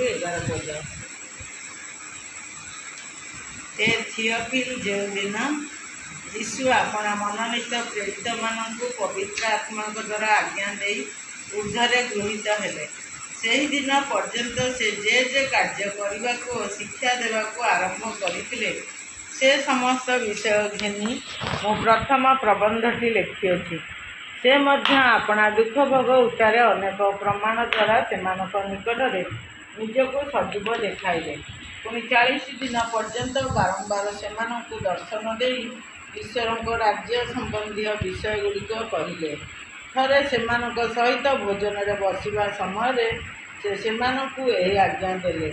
11:14। ଏ ଥିଓଫିଲ୍, ଯେଉଁଦିନ ଯୀଶୁ ଆପଣା ମନୋନୀତ ପ୍ରେରିତମାନଙ୍କୁ ପବିତ୍ର ଆତ୍ମାଙ୍କ ଦ୍ୱାରା ଆଜ୍ଞା ଦେଇ ଊର୍ଦ୍ଧ୍ୱରେ ଗୃହୀତ ହେଲେ, ସେହିଦିନ ପର୍ଯ୍ୟନ୍ତ ସେ ଯେ ଯେ କାର୍ଯ୍ୟ କରିବାକୁ ଓ ଶିକ୍ଷା ଦେବାକୁ ଆରମ୍ଭ କରିଥିଲେ, ସେ ସମସ୍ତ ବିଷୟ ଘେନି ମୁଁ ପ୍ରଥମ ପ୍ରବନ୍ଧଟି ଲେଖିଅଛି। ସେ ମଧ୍ୟ ଆପଣା ଦୁଃଖ ଭୋଗ ଉତ୍ତାରେ ଅନେକ ପ୍ରମାଣ ଦ୍ୱାରା ସେମାନଙ୍କ ନିକଟରେ ନିଜକୁ ସଜୀବ ଦେଖାଇଲେ। ପୁଣି 40 ଦିନ ପର୍ଯ୍ୟନ୍ତ ବାରମ୍ବାର ସେମାନଙ୍କୁ ଦର୍ଶନ ଦେଇ ଈଶ୍ୱରଙ୍କ ରାଜ୍ୟ ସମ୍ବନ୍ଧୀୟ ବିଷୟଗୁଡ଼ିକ କହିଲେ। ଥରେ ସେମାନଙ୍କ ସହିତ ଭୋଜନରେ ବସିବା ସମୟରେ ସେ ସେମାନଙ୍କୁ ଏହି ଆଜ୍ଞା ଦେଲେ,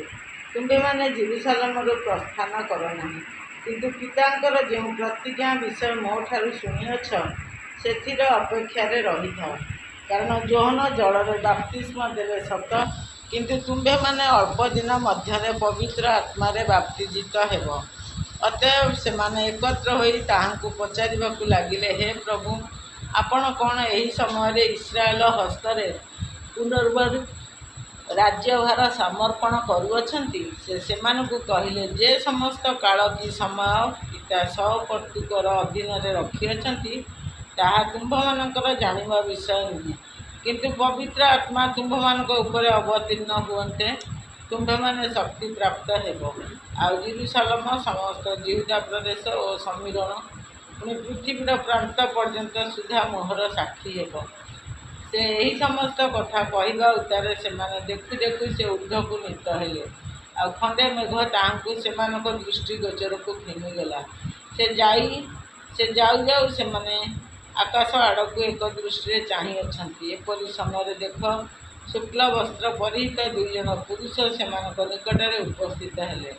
ତୁମ୍ଭେମାନେ ଜେରୁସାଲେମରୁ ପ୍ରସ୍ଥାନ କର ନାହିଁ, କିନ୍ତୁ ପିତାଙ୍କର ଯେଉଁ ପ୍ରତିଜ୍ଞା ବିଷୟ ମୋ ଠାରୁ ଶୁଣିଅଛ, ସେଥିର ଅପେକ୍ଷାରେ ରହିଥାଅ। କାରଣ ଯୋହନ ଜଳରେ ବାପ୍ତିସ୍ମ ଦେଲେ ସତ, କିନ୍ତୁ ତୁମ୍ଭେମାନେ ଅଳ୍ପ ଦିନ ମଧ୍ୟରେ ପବିତ୍ର ଆତ୍ମାରେ ବାପ୍ତିଜିତ ହେବ। ଅତଏବ ସେମାନେ ଏକତ୍ର ହୋଇ ତାହାଙ୍କୁ ପଚାରିବାକୁ ଲାଗିଲେ, ହେ ପ୍ରଭୁ, ଆପଣ କ'ଣ ଏହି ସମୟରେ ଇସ୍ରାଏଲ ହସ୍ତରେ ପୁନର୍ବାର ରାଜ୍ୟଭାର ସମର୍ପଣ କରୁଅଛନ୍ତି? ସେ ସେମାନଙ୍କୁ କହିଲେ, ଯେ ସମସ୍ତ କାଳ କି ସମୟ ପିତା ସହକର୍ତ୍ତୃକର ଅଧୀନରେ ରଖିଅଛନ୍ତି, ତାହା ତୁମ୍ଭମାନଙ୍କର ଜାଣିବା ବିଷୟ ନୁହେଁ। କିନ୍ତୁ ପବିତ୍ର ଆତ୍ମା ତୁମ୍ଭମାନଙ୍କ ଉପରେ ଅବତୀର୍ଣ୍ଣ ହୁଅନ୍ତେ ତୁମ୍ଭେମାନେ ଶକ୍ତି ପ୍ରାପ୍ତ ହେବ। ଆଉ ଜେରୁସାଲେମ, ସମସ୍ତ ଯିହୁଦା ପ୍ରଦେଶ ଓ ସମୀରଣ, ପୁଣି ପୃଥିବୀର ପ୍ରାନ୍ତ ପର୍ଯ୍ୟନ୍ତ ସୁଦ୍ଧା ମୋହର ସାକ୍ଷୀ ହେବ। ସେ ଏହି ସମସ୍ତ କଥା କହିବା ଉତ୍ତାରେ ସେମାନେ ଦେଖୁ ଦେଖୁ ସେ ଊର୍ଦ୍ଧ୍ୱକୁ ନୀତ ହେଲେ, ଆଉ ଖଣ୍ଡେ ମେଘ ତାହାଙ୍କୁ ସେମାନଙ୍କ ଦୃଷ୍ଟିଗୋଚରକୁ ଘେନିଗଲା। ସେ ଯାଉ ଯାଉ ସେମାନେ ଆକାଶ ଆଡ଼କୁ ଏକ ଦୃଷ୍ଟିରେ ଚାହିଁଅଛନ୍ତି। ଏପରି ସମୟରେ ଦେଖ, ଶୁକ୍ଳ ବସ୍ତ୍ର ପରିହିତ 2 ଜଣ ପୁରୁଷ ସେମାନଙ୍କ ନିକଟରେ ଉପସ୍ଥିତ ହେଲେ।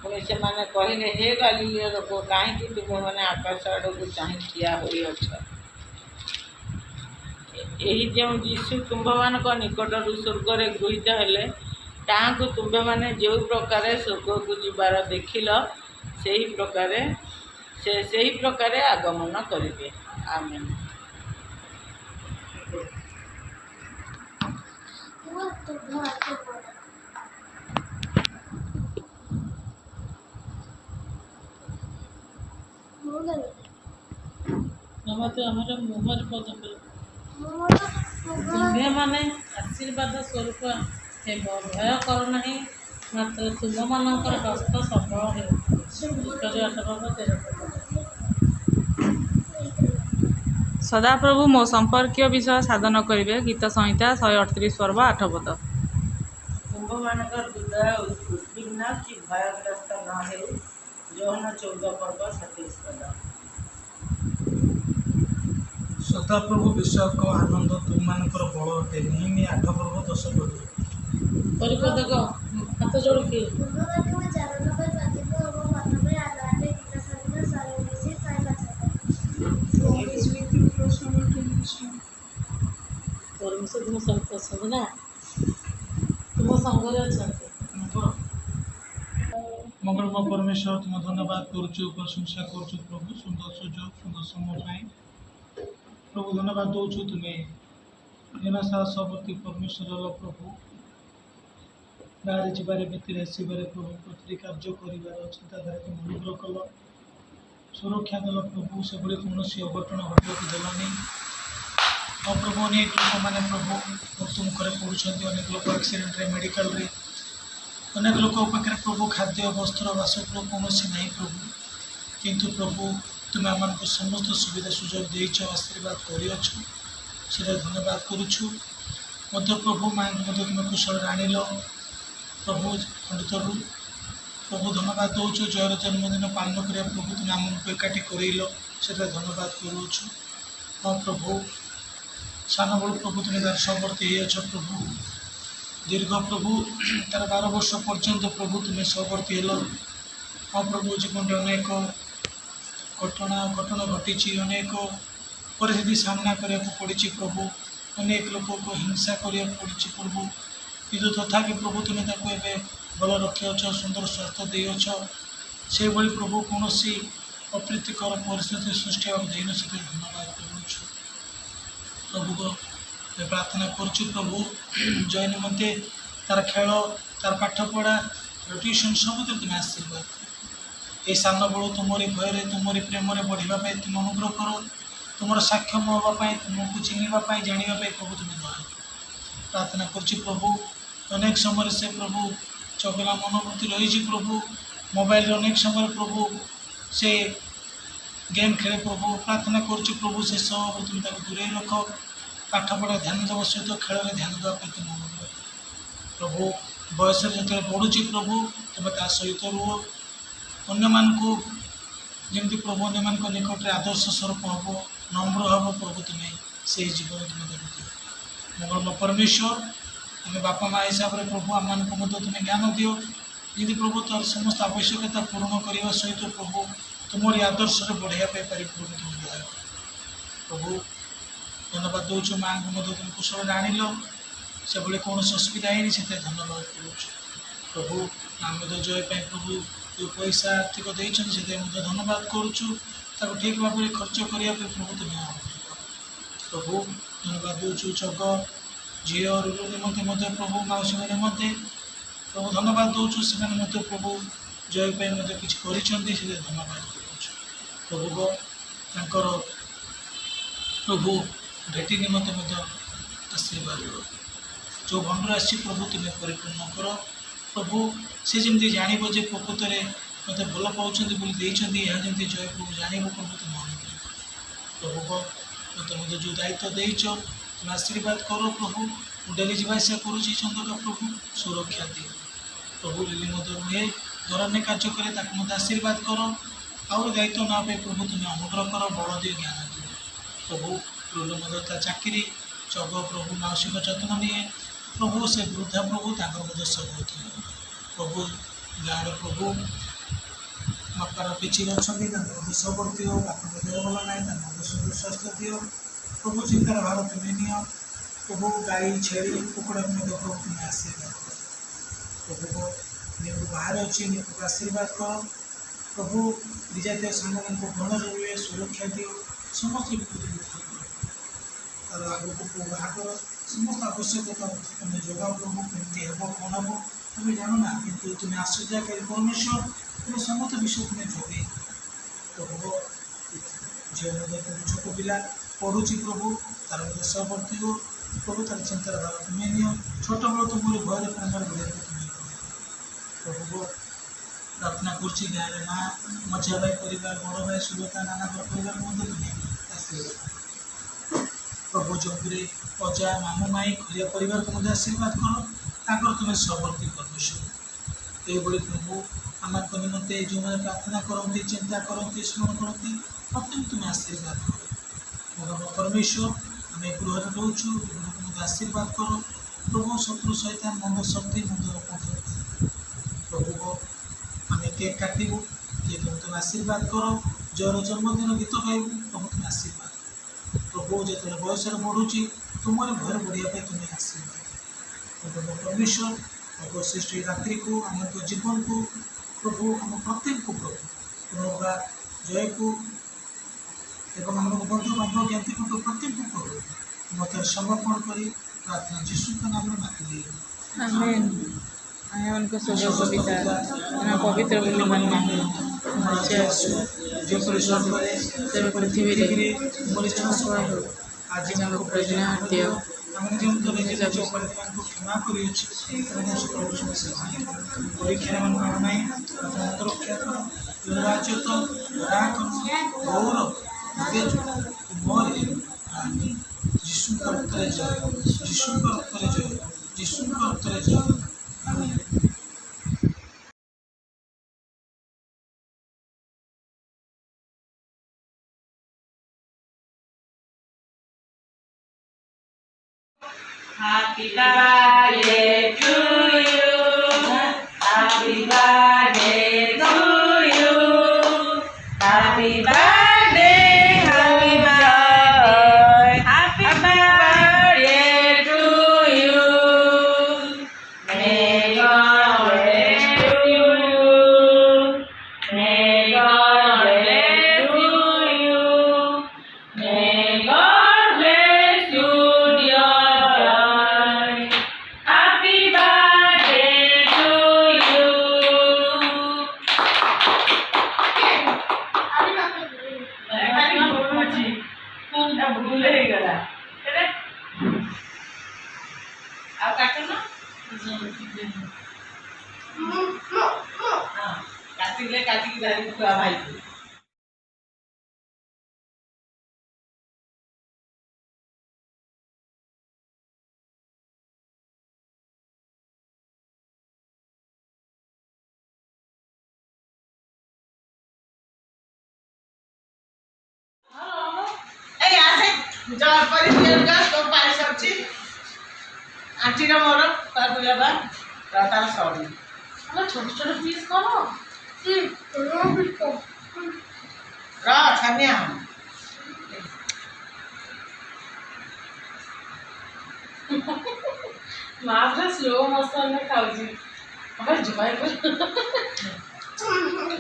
ପୁଣି ସେମାନେ କହିଲେ, ହେ ଗାଲିଲୀୟ ଲୋକ, କାହିଁକି ତୁମେମାନେ ଆକାଶ ଆଡ଼କୁ ଚାହିଁ ଠିଆ ହୋଇଅଛ? ଏହି ଯେଉଁ ଯୀଶୁ ତୁମ୍ଭମାନଙ୍କ ନିକଟରୁ ସ୍ୱର୍ଗରେ ଗୃହୀତ ହେଲେ, ତାହାଙ୍କୁ ତୁମ୍ଭେମାନେ ଯେଉଁ ପ୍ରକାରେ ସ୍ୱର୍ଗକୁ ଯିବାର ଦେଖିଲ, ସେହି ପ୍ରକାରେ ଆଗମନ କରିବେ। ଆମେନ୍। ଆମର ମୁହଁରେ ପଦପିଲ ତୁମ୍ଭେମାନେ ଆଶୀର୍ବାଦ ସ୍ୱରୂପ ହେବ। ଭୟ କର ନାହିଁ, ମାତ୍ର ତୁମମାନଙ୍କର ହସ୍ତ ସଫଳ ହେଉ। ସଦାପ୍ରଭୁ ମୋ ସମ୍ପର୍କୀୟ ବିଷୟ ସାଧନ କରିବେ। ଗୀତ ସଂହିତା 138 ପର୍ବ 8 ପଦ। ତୁମ୍ଭମାନଙ୍କ ହୃଦୟ ଉଦ୍ବିଗ୍ନ କି ଭୟଗ୍ରସ୍ତ ନ ହେଉ। ଯୋହନ 14 ପର୍ବ 27 ପଦ। ସଦାପ୍ରଭୁ ବିଷୟକ ଆନନ୍ଦ ତୁମମାନଙ୍କର ବଳ ଅଟେ। ନେହେମୀୟା 8 ପର୍ବ 10 ପଦ। ପରିପଦକ ହାତ ଯୋଡ଼ିକି ପରମେଶ୍ୱର ତୁମ ସହିତ ଅଛନ୍ତି ନା, ତୁମ ସାଙ୍ଗରେ ଅଛନ୍ତି। ମଙ୍ଗଳମୟ ପରମେଶ୍ୱର, ତୁମ ଧନ୍ୟବାଦ କରୁଛୁ, ପ୍ରଶଂସା କରୁଛୁ ପ୍ରଭୁ, ସୁନ୍ଦର ସୁଯୋଗ, ସୁନ୍ଦର ସମୟ ପାଇଁ ପ୍ରଭୁ ଧନ୍ୟବାଦ ଦେଉଛୁ। ତୁମେ ଦିନସାରା ସବୁଠି ପରମେଶ୍ୱର ହେଲ ପ୍ରଭୁ। ଗାଁରେ ଯିବାରେ, ଭିତରେ ଆସିବାରେ ପ୍ରଭୁ, ପ୍ରତିଟି କାର୍ଯ୍ୟ କରିବାର ଚିନ୍ତାଧାରା ତୁମେ ଅନୁଗ୍ରହ କଲ, ସୁରକ୍ଷା ଦେଲ ପ୍ରଭୁ। ସେଭଳି କୌଣସି ଅଘଟଣ ଘଟିବାକୁ ଦେଲନି। ଆଉ ପ୍ରଭୁ, ଅନେକ ଲୋକମାନେ ପ୍ରଭୁ ମୃତ୍ୟୁମୁଖରେ ପଡ଼ୁଛନ୍ତି, ଅନେକ ଲୋକ ଆକ୍ସିଡେଣ୍ଟରେ, ମେଡ଼ିକାଲରେ, ଅନେକ ଲୋକ ପାଖରେ ପ୍ରଭୁ ଖାଦ୍ୟ, ବସ୍ତ୍ର, ବାସଗୃହ କୌଣସି ନାହିଁ ପ୍ରଭୁ। କିନ୍ତୁ ପ୍ରଭୁ, ତୁମେ ଆମମାନଙ୍କୁ ସମସ୍ତ ସୁବିଧା ସୁଯୋଗ ଦେଇଛ, ଆଶୀର୍ବାଦ କରିଅଛ, ସେଟା ଧନ୍ୟବାଦ କରୁଛୁ। ମଧ୍ୟ ପ୍ରଭୁ ମାଆଙ୍କୁ ମଧ୍ୟ ତୁମେ କୁଶଳରେ ଆଣିଲ ପ୍ରଭୁ ଖଣ୍ଡିତରୁ। ପ୍ରଭୁ ଧନ୍ୟବାଦ ଦେଉଛୁ। ଜୟର ଜନ୍ମଦିନ ପାଳନ କରିବା ପ୍ରଭୁ ତୁମେ ଆମମାନଙ୍କୁ ଏକାଠି କରେଇଲ, ସେଟା ଧନ୍ୟବାଦ କରୁଅଛୁ। ହଁ ପ୍ରଭୁ, ସାନବେଳୁ ପ୍ରଭୁ ତୁମେ ତାର ସହବର୍ତ୍ତୀ ହେଇଅଛ ପ୍ରଭୁ। ଦୀର୍ଘ ପ୍ରଭୁ ତାର 12 ବର୍ଷ ପର୍ଯ୍ୟନ୍ତ ପ୍ରଭୁ ତୁମେ ସହବର୍ତ୍ତୀ ହେଲ। ହଁ ପ୍ରଭୁ, ଜୀବନରେ ଅନେକ ଘଟଣା ଘଟିଛି, ଅନେକ ପରିସ୍ଥିତି ସାମ୍ନା କରିବାକୁ ପଡ଼ିଛି ପ୍ରଭୁ, ଅନେକ ଲୋକଙ୍କୁ ହିଂସା କରିବାକୁ ପଡ଼ିଛି ପ୍ରଭୁ। କିନ୍ତୁ ତଥାପି ପ୍ରଭୁ ତୁମେ ତାକୁ ଏବେ ଭଲ ରଖିଅଛ, ସୁନ୍ଦର ସ୍ୱାସ୍ଥ୍ୟ ଦେଇଅଛ। ସେହିଭଳି ପ୍ରଭୁ କୌଣସି ଅପ୍ରୀତିକର ପରିସ୍ଥିତି ସୃଷ୍ଟି ହେବାକୁ ଦେଇନ, ସେଥିପାଇଁ ଧନ୍ୟବାଦ କରୁଛୁ ପ୍ରଭୁଙ୍କ ପ୍ରାର୍ଥନା କରୁଛୁ ପ୍ରଭୁ। ଜୟ ନିମନ୍ତେ ତାର ଖେଳ तार पाठपढ़ा ट्यूशन सब तुम आशीर्वाद कर। ये सान बड़ तुमरी भय तुमरी प्रेम बढ़ापी तुम अनुग्रह कर। तुम सक्षम हाँपाई तुमको चिन्हवाई जानापी प्रभु तुम दया प्रार्थना कर प्रभु। अनेक समय से प्रभु चगला मनोवृत्ति रही प्रभु मोबाइल अनेक समय प्रभु से गेम खेले प्रभु प्रार्थना कर प्रभु से सब तुम दूरे रख पाठपढ़ा ध्यान देवा सहित खेल में ध्यान देवाई तुम अनुग्रह प्रभु। बयस जो बढ़ुची प्रभु तुम ता सहित रुह अन्य मानू जमी प्रभु अन्य मान निकट में आदर्श स्वरूप हम नम्र हम प्रभु तुम्हें से जीवन तुम देव मंगल परमेश्वर तुम्हें बापा माँ हिसाब से प्रभु आम मानक तुम्हें ज्ञान दियो जमी प्रभु तार समस्त आवश्यकता पूर्ण करने सहित प्रभु तुमरी आदर्श बढ़ाई पारि प्रभु तुम दया प्रभु। धन्यवाद दूचु माँ को तुम कुशल आनिल से भाई कौन असुविधा है से धन्यवाद करुँ प्रभु। आम जय पाई प्रभु जो पैसा आर्थिक देते से धन्यवाद करुँ ठीक भाव में खर्च करने प्रभु तुम्हें प्रभु। धन्यवाद दूचु जग झी रुलु निमंते प्रभु मौसी निमंते प्रभु धन्यवाद दूचु से प्रभु जय पाई किसी कर धन्यवाद करुँ प्रभु। प्रभु भेटी निमंते आशीर्वाद जो भंडर आसी प्रभु तुम्हें परिपूर्ण कर प्रभु। से जमी जान प्रकृत में मत भल पाँच जमी जय प्रभु जान प्रभु तुम प्रभु मत जो दायित्व देच तुम आशीर्वाद कर प्रभु। डेली जावासा करुँच चंदका प्रभु सुरक्षा दिए प्रभु। लिली मत रुहे घर कार्य करे आशीर्वाद कर आउ दायित्व ना पाई प्रभु तुम्हें अनुग्रह कर बल दिए ज्ञान दिए प्रभु। लुलु मत चाकरी जग प्रभु मौसी का जत्न निए प्रभु से वृद्धा प्रभु सब प्रभु गाँव प्रभु बापार पिछी अच्छा सब करती हो बापा देह भल ना स्वास्थ्य दियो प्रभु। चिंतार भार तुम्हें नियो प्रभु। गाई छेली कुकुड़ा प्रभु तुम्हें आशीर्वाद कर प्रभु। निकू बाहर अच्छी निकू आशीर्वाद कर प्रभु। विजातीय सांग को भल रही सुरक्षा दियो समस्त तार आग को बाहर समस्त आवश्यकता तुम्हें जोगाओ प्रभु। कमी हे कौन हम तुम्हें जान ना कि तुम्हें आश्चर्यकारी परमेश्वर तुम्हें समस्त विषय तुम्हें जोगे प्रभु। झील छोट पिला पढ़ुची प्रभु तार देशवर्ती हो प्रभु तार चिंतार भाव तुम्हें नियो छोट बड़ तुम भय प्रेम बढ़ाई तुम्हें प्रभु। प्रार्थना कर गाँव में माँ मझा भाई परिवार बड़ भाई सुलता नाना परिवार मध्य तुम्हें आशीर्वाद प्रभु। जमीरे अजा मामू माई खरिया परिवार को आशीर्वाद कर तुम्हें सबर्ती परमेश्वर ये प्रभु आम निमंते जो मैंने प्रार्थना करती चिंता करती स्मरण करती प्रत्येक तुम्हें आशीर्वाद कर परमेश्वर। आम गृह रोचु गृह आशीर्वाद कर प्रभु। शत्रु सहित मंद शक्ति मंद प्रभु आम केक काटू किए तुम आशीर्वाद कर जर जन्मदिन गीत गायबू प्रभु तुम्हें आशीर्वाद प्रभु। जो बयस बढ़ुची तुमर भय बढ़ापी तुम्हें आशीर्वाद प्रभु परमेश्वर। प्रभु श्रेष्ठ रात्रि को आम जीवन को प्रभु आम प्रत्येक को प्रभु पुनर्वा जय को एवं आम बंधु बांधव ज्ञाति को प्रत्येक को प्रभु मत समर्पण कर प्रार्थना जीशु का नाम में मांगी आमेन। आयन को सुबह कविता पवित्र बोली मानना जो स्वर्ग पृथ्वी आज प्रयोजनार्थी आम जो जो क्षमा कर परीक्षा ना रक्षा कर निर्वाचित गौरव मोरे जीशु का उत्तर जय जीशु का उत्तर जय जीशु का उत्तर जय आमीन। Happy birthday to you. Happy birthday to you. Happy birthday, happy birthday, happy birthday to you. May God bless you. May God bless you. May God bless you, dear. Happy birthday କାଟ ନା କାଟିଲେ କାଟିକି ଧରିକି ଖୁଆ ଭାଇକୁ। এই আসে জল করে দিয়ে তো পানি সবজি আন্টির মোর তার দুলাবা তার সরি আমার ছোট ছোট পিস করো। র ছানিয়া মা পুরা স্লো মোশনে খাଉଛି আমার জমাই করে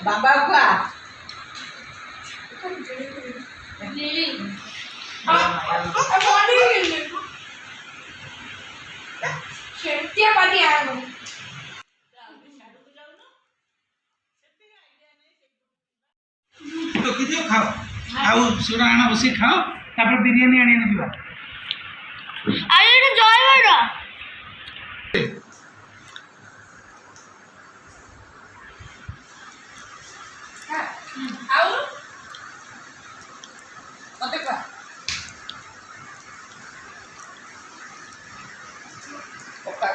বাবা খুয়া লিলি ରଖିଦିଅ ଖାଅ ଆଉ ସେଗୁଡ଼ା ଆଣ ବସିକି ଖାଅ ତାପରେ ବିରିୟାନୀ ଆଣିବାକୁ ଯିବା। ଆଉ ମତେ ଖୁଆ ପକା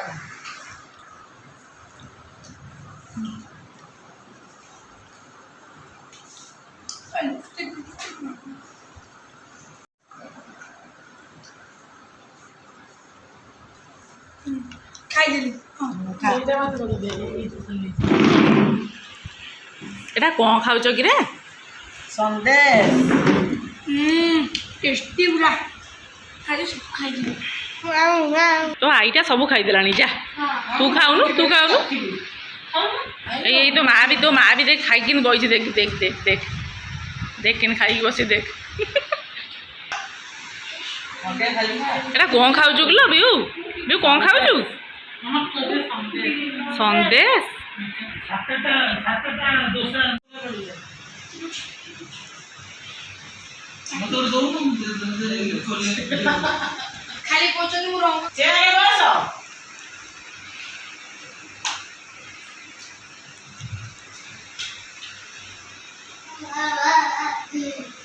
ଖାଇଦେଲି। ସେଇଟା ମତେ ଦେ ଏଟା କ'ଣ ଖାଉଛ କିରେ? ସନ୍ଦେଶ टेस्टी पूरा खाली सब खाई ତୋ ଆଈଟା ସବୁ ଖାଇଦେଲାଣି ଯା ତୁ ଖାଉନୁ ଏଇ ତୋ ମା ବି ଦେଖ ଖାଇକିନି ବଇଛି ଦେଖ ଦେଖ ଦେଖ ଦେଖ ଦେଖ କିନି ଖାଇକି ବସି ଦେଖ ସନ୍ଦେଶ ଖାଇବି ନା ଏଟା କ'ଣ ଖାଉଛୁ କିଲୋ ବିଉ ବିଉ କ'ଣ ଖାଉଛୁ? ସନ୍ଦେଶ ସାତଟା ଦୋସା ମତେ ଗୋଟେ ଦଉନୁ खाली पहुंचने को रंग ଚେୟାରରେ ବସ आ